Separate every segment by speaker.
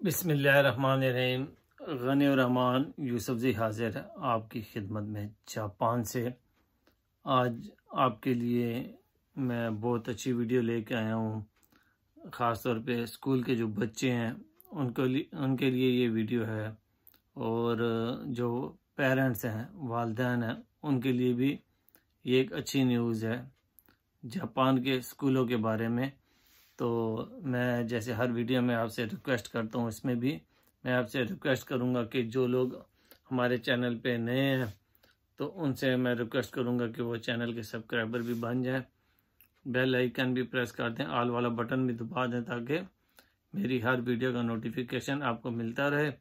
Speaker 1: बिस्मिल्लाहिर्रहमानिर्रहीम। गनी रहमान यूसुफजी हाजिर है आपकी खिदमत में जापान से। आज आपके लिए मैं बहुत अच्छी वीडियो लेके आया हूँ। ख़ास तौर पे स्कूल के जो बच्चे हैं उनके लिए ये वीडियो है, और जो पेरेंट्स हैं, वालिदैन हैं, उनके लिए भी ये एक अच्छी न्यूज़ है जापान के स्कूलों के बारे में। तो मैं जैसे हर वीडियो में आपसे रिक्वेस्ट करता हूँ, इसमें भी मैं आपसे रिक्वेस्ट करूँगा कि जो लोग हमारे चैनल पे नए हैं तो उनसे मैं रिक्वेस्ट करूँगा कि वो चैनल के सब्सक्राइबर भी बन जाएं, बेल आइकन भी प्रेस कर दें, ऑल वाला बटन भी दबा दें, ताकि मेरी हर वीडियो का नोटिफिकेशन आपको मिलता रहे।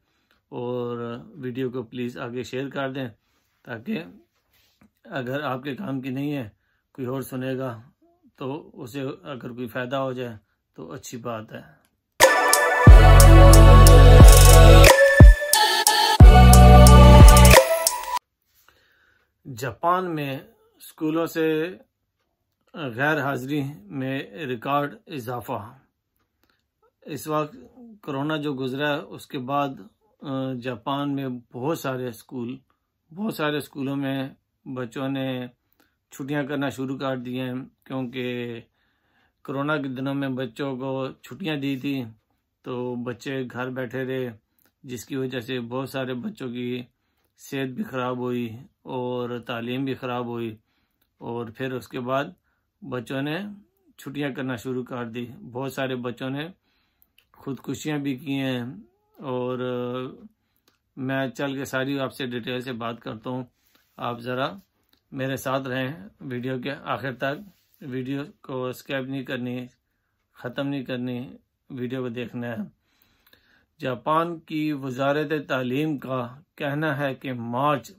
Speaker 1: और वीडियो को प्लीज़ आगे शेयर कर दें, ताकि अगर आपके काम की नहीं है, कोई और सुनेगा तो उसे अगर कोई फ़ायदा हो जाए तो अच्छी बात है। जापान में स्कूलों से गैर हाज़िरी में रिकॉर्ड इजाफा। इस वक्त कोरोना जो गुज़रा है उसके बाद जापान में बहुत सारे स्कूलों में बच्चों ने छुट्टियां करना शुरू कर दी हैं, क्योंकि कोरोना के दिनों में बच्चों को छुट्टियां दी थी तो बच्चे घर बैठे रहे, जिसकी वजह से बहुत सारे बच्चों की सेहत भी ख़राब हुई और तालीम भी ख़राब हुई। और फिर उसके बाद बच्चों ने छुट्टियां करना शुरू कर दी। बहुत सारे बच्चों ने खुदकुशियां भी की हैं, और मैं चल के सारी आपसे डिटेल से बात करता हूँ। आप ज़रा मेरे साथ रहें वीडियो के आखिर तक। वीडियो को स्किप नहीं करनी, ख़त्म नहीं करनी, वीडियो को देखना है। जापान की वज़ारत तालीम का कहना है कि मार्च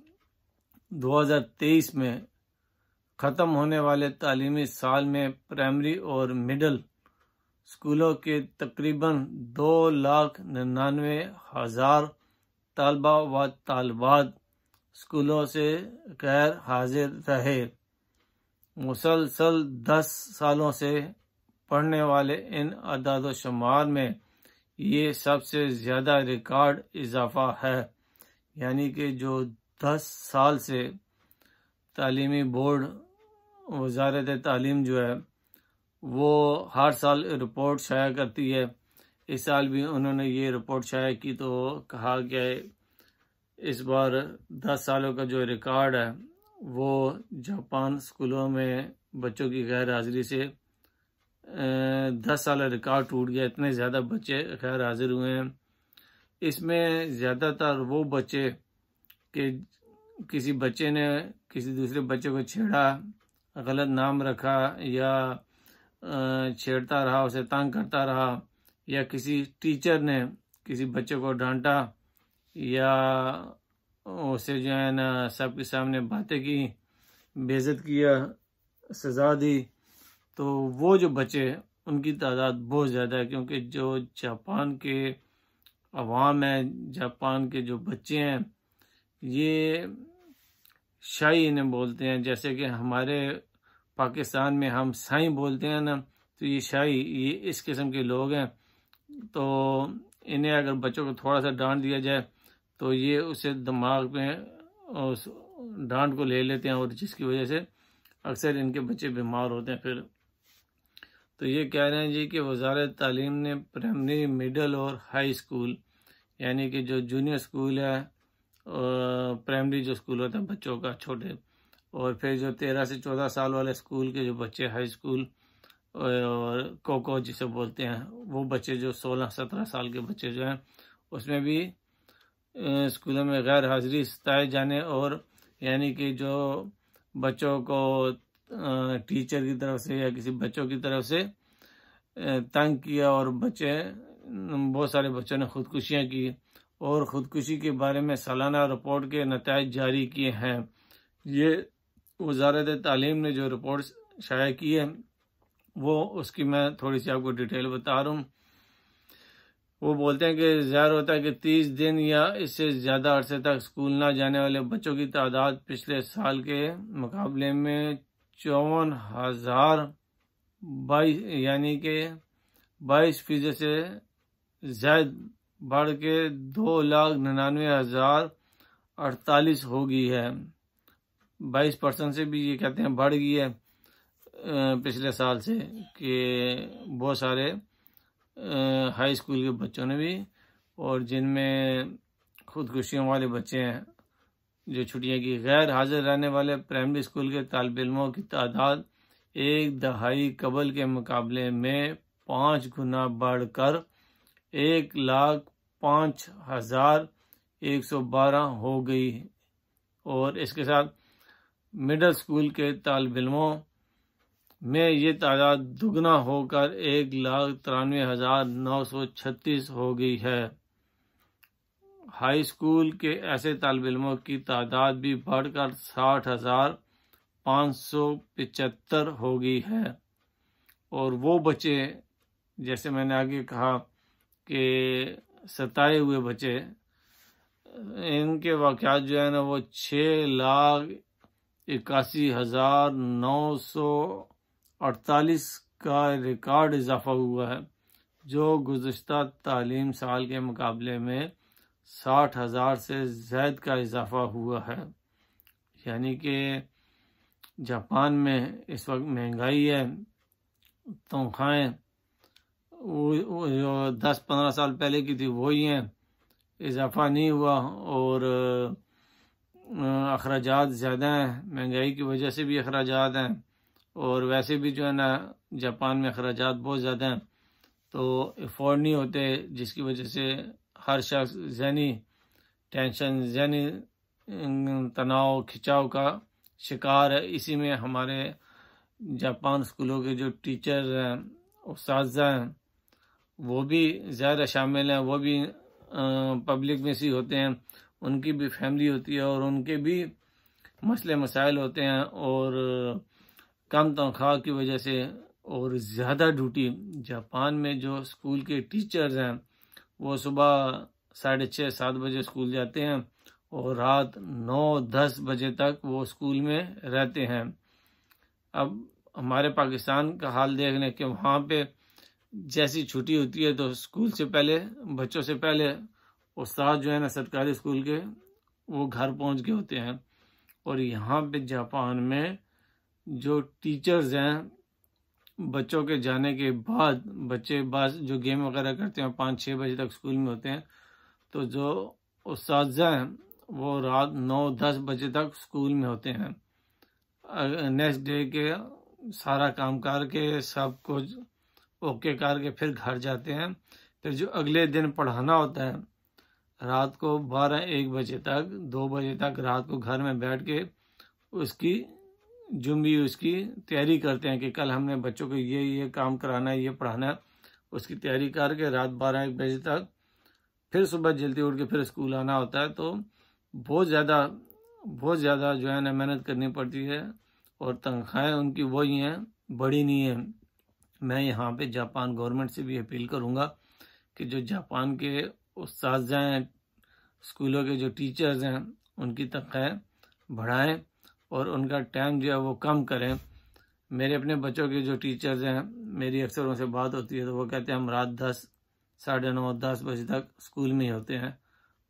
Speaker 1: 2023 में ख़त्म होने वाले तालीमी साल में प्राइमरी और मिडिल स्कूलों के तकरीबन 2,99,000 तलबा व तालबात स्कूलों से गैर हाजिर रहे। मुसलसल 10 सालों से पढ़ने वाले इन अदाद शुमार में ये सबसे ज़्यादा रिकॉर्ड इजाफा है। यानी कि जो 10 साल से तालीमी बोर्ड वज़ारत तालीम जो है वो हर साल रिपोर्ट शाया करती है। इस साल भी उन्होंने ये रिपोर्ट शाया की तो कहा कि इस बार 10 सालों का जो रिकॉर्ड है वो जापान स्कूलों में बच्चों की गैर हाज़िरी से 10 साल रिकॉर्ड टूट गया। इतने ज़्यादा बच्चे गैर हाज़िर हुए हैं। इसमें ज़्यादातर वो बच्चे कि किसी बच्चे ने किसी दूसरे बच्चे को छेड़ा, गलत नाम रखा, या छेड़ता रहा, उसे तंग करता रहा, या किसी टीचर ने किसी बच्चे को डांटा, या उसे जो है ना सबके सामने बातें की, बेइज्जत किया, सज़ा दी, तो वो जो बच्चे उनकी तादाद बहुत ज़्यादा है। क्योंकि जो जापान के अवाम है, जापान के जो बच्चे हैं, ये शाही इन्हें बोलते हैं। जैसे कि हमारे पाकिस्तान में हम साईं बोलते हैं ना, तो ये शाही, ये इस किस्म के लोग हैं। तो इन्हें अगर बच्चों को थोड़ा सा डांट दिया जाए तो ये उसे दिमाग में उस डांट को ले लेते हैं, और जिसकी वजह से अक्सर इनके बच्चे बीमार होते हैं। फिर तो ये कह रहे हैं जी कि वज़ारत तालीम ने प्राइमरी, मिडिल और हाई स्कूल, यानी कि जो जूनियर स्कूल है, प्राइमरी जो स्कूल होता है बच्चों का छोटे, और फिर जो 13 से 14 साल वाले स्कूल के जो बच्चे, हाई स्कूल और कोको जिसे बोलते हैं, वो बच्चे जो 16-17 साल के बच्चे जो हैं, उसमें भी स्कूलों में गैर हाज़िरी सताए जाने, और यानी कि जो बच्चों को टीचर की तरफ से या किसी बच्चों की तरफ से तंग किया, और बहुत सारे बच्चों ने खुदकुशियाँ की, और ख़ुदकुशी के बारे में सालाना रिपोर्ट के नताइज जारी किए हैं। ये वज़ारत तालीम ने जो रिपोर्ट शाया की है वो उसकी मैं थोड़ी सी आपको डिटेल बता रहा हूँ। वो बोलते हैं कि ज़ाहिर होता है कि 30 दिन या इससे ज़्यादा अरसे तक स्कूल ना जाने वाले बच्चों की तादाद पिछले साल के मुकाबले में 54,022 यानी कि 22% से ज़ायद बढ़ के 2,99,048 हो गई है। 22% से भी ये कहते हैं बढ़ गई है पिछले साल से, कि बहुत सारे हाई स्कूल के बच्चों ने भी, और जिनमें खुदकुशियों वाले बच्चे हैं जो छुट्टियां की। गैर हाजिर रहने वाले प्राइमरी स्कूल के तालिब इल्मों की तादाद एक दहाई कबल के मुकाबले में 5 गुना बढ़कर 1,05,112 हो गई, और इसके साथ मिडिल स्कूल के तालिब इल्मों में ये तादाद दुगना होकर 1,93,936 हो गई है। हाई स्कूल के ऐसे तालिब इल्मों की तादाद भी बढ़कर 60,575 हो गई है। और वो बच्चे, जैसे मैंने आगे कहा कि सताए हुए बच्चे, इनके वाक़यात जो है ना वो 6,81,948 का रिकॉर्ड इजाफा हुआ है, जो गुज़श्ता तालीम साल के मुकाबले में 60,000 से ज़ायद का इजाफा हुआ है। यानी कि जापान में इस वक्त महंगाई है, तनख्वाहें जो 10-15 साल पहले की थी वही हैं, इजाफा नहीं हुआ, और अखराजात ज़्यादा हैं, महंगाई की वजह से भी अखराजात हैं, और वैसे भी जो है ना जापान में अखराजात बहुत ज़्यादा हैं, तो अफोर्ड नहीं होते, जिसकी वजह से हर शख्स ज़हनी टेंशन, ज़हनी तनाव, खिंचाव का शिकार है। इसी में हमारे जापान स्कूलों के जो टीचर हैं, उस्ताज़ा हैं, वो भी ज़्यादा शामिल हैं, वो भी पब्लिक में से होते हैं, उनकी भी फैमिली होती है और उनके भी मसले मसाइल होते हैं, और कम तनख्वाह की वजह से और ज़्यादा ड्यूटी। जापान में जो स्कूल के टीचर्स हैं वो सुबह 6:30-7 बजे स्कूल जाते हैं और रात 9-10 बजे तक वो स्कूल में रहते हैं। अब हमारे पाकिस्तान का हाल देख लें कि वहाँ पे जैसी छुट्टी होती है तो स्कूल से पहले, बच्चों से पहले उस्ताद जो है ना सरकारी स्कूल के, वो घर पहुँच गए होते हैं। और यहाँ पे जापान में जो टीचर्स हैं, बच्चों के जाने के बाद बच्चे बस जो गेम वगैरह करते हैं 5-6 बजे तक स्कूल में होते हैं, तो जो उस्ताज़ा हैं वो रात 9-10 बजे तक स्कूल में होते हैं। नेक्स्ट डे के सारा काम करके सब कुछ ओके करके फिर घर जाते हैं। फिर जो अगले दिन पढ़ाना होता है रात को 12-1 बजे तक, 2 बजे तक रात को घर में बैठ के उसकी जुम्बी उसकी तैयारी करते हैं कि कल हमने बच्चों को ये काम कराना है, ये पढ़ाना है। उसकी तैयारी करके रात 12-1 बजे तक फिर सुबह जल्दी उठ के फिर स्कूल आना होता है। तो बहुत ज़्यादा जो है ना मेहनत करनी पड़ती है, और तनख्वाहें उनकी वही हैं, बड़ी नहीं है। मैं यहाँ पे जापान गवर्नमेंट से भी अपील करूँगा कि जो जापान के उस्ताज़ हैं, स्कूलों के जो टीचर्स हैं, उनकी तनख्वाहें बढ़ाएं और उनका टाइम जो है वो कम करें। मेरे अपने बच्चों के जो टीचर्स हैं, मेरी अक्सर उनसे बात होती है तो वो कहते हैं हम रात 10, 9:30-10 बजे तक स्कूल में ही होते हैं,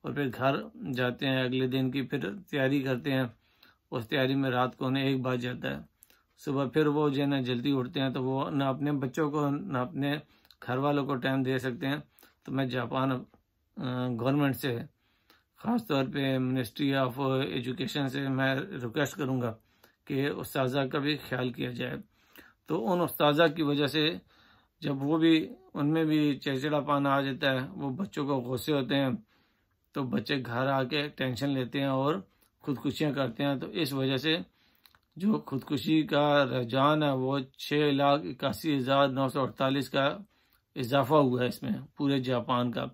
Speaker 1: और फिर घर जाते हैं, अगले दिन की फिर तैयारी करते हैं। उस तैयारी में रात को उन्हें 1 बज जाता है। सुबह फिर वो जो है ना जल्दी उठते हैं, तो वो ना अपने बच्चों को ना अपने घर वालों को टाइम दे सकते हैं। तो मैं जापान गवर्नमेंट से, ख़ास तौर पे मिनिस्ट्री ऑफ एजुकेशन से मैं रिक्वेस्ट करूँगा कि उस्ताज़ा का भी ख्याल किया जाए। तो उन उस्ताज़ा की वजह से जब वो भी, उनमें भी चिड़चिड़ापन आ जाता है, वो बच्चों को गुस्से होते हैं, तो बच्चे घर आके टेंशन लेते हैं और खुदकुशियाँ करते हैं। तो इस वजह से जो खुदकुशी का रुझान है वो 6,81,948 का इजाफा हुआ है इसमें पूरे जापान का।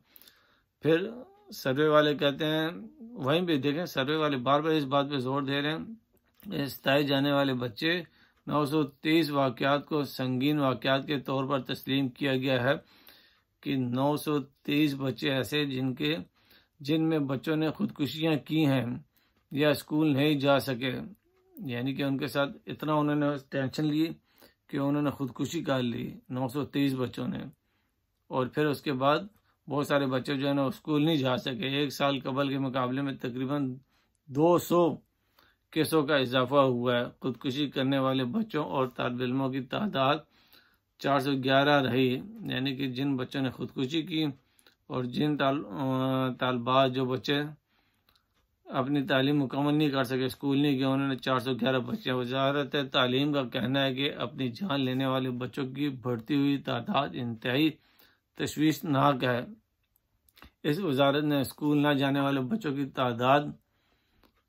Speaker 1: फिर सर्वे वाले कहते हैं, वहीं पे देखें सर्वे वाले बार बार इस बात पे जोर दे रहे हैं, सताए जाने वाले बच्चे 923 वाक़यात को संगीन वाक़यात के तौर पर तस्लीम किया गया है कि 923 बच्चे ऐसे जिनमें बच्चों ने खुदकुशियाँ की हैं या स्कूल नहीं जा सके, यानी कि उनके साथ इतना उन्होंने टेंशन ली कि उन्होंने खुदकुशी कर ली 923 बच्चों ने। और फिर उसके बाद बहुत सारे बच्चे जो है ना स्कूल नहीं जा सके। 1 साल कबल के मुकाबले में तकरीबन 200 केसों का इजाफा हुआ है। खुदकुशी करने वाले बच्चों और तालिब इल्मों की तादाद 411 रही, यानी कि जिन बच्चों ने खुदकुशी की और जिन तालबात जो बच्चे अपनी तालीम मुकम्मल नहीं कर सके, स्कूल नहीं गए, उन्होंने 411 बच्चे। वजारत तालीम का कहना है कि अपनी जान लेने वाले बच्चों की बढ़ती हुई तादाद इंतहाई तशवीशनाक है। इस वजारत ने स्कूल न जाने वाले बच्चों की तादाद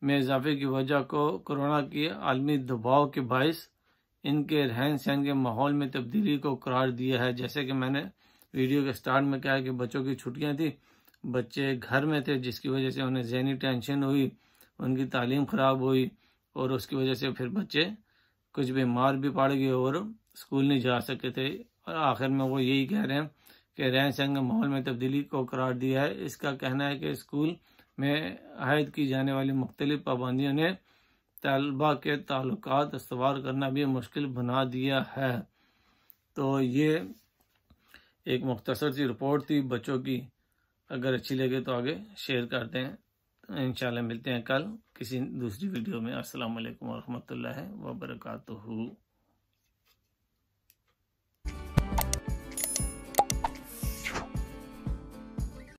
Speaker 1: में इजाफे की वजह को कोरोना के आलमी दबाव के बायस इनके रहन सहन के माहौल में तब्दीली को करार दिया है। जैसे कि मैंने वीडियो के स्टार्ट में कहा कि बच्चों की छुट्टियां थी, बच्चे घर में थे, जिसकी वजह से उन्हें ज़हनी टेंशन हुई, उनकी तालीम ख़राब हुई और उसकी वजह से फिर बच्चे कुछ बीमार भी पड़ गए और स्कूल नहीं जा सके थे। और आखिर में वो यही कह रहे हैं कि रहन सहन के माहौल में तब्दीली को करार दिया है। इसका कहना है कि स्कूल में आयद की जाने वाली मुख्तलिफ पाबंदियों ने तलबा के ताल्लुकात इस्तवार करना भी मुश्किल बना दिया है। तो ये एक मुख्तसर सी रिपोर्ट थी बच्चों की। अगर अच्छी लगे तो आगे शेयर करते हैं। इंशाल्लाह मिलते हैं कल किसी दूसरी वीडियो में। अस्सलाम वालेकुम वरहमतुल्लाहि वबरकातुहू।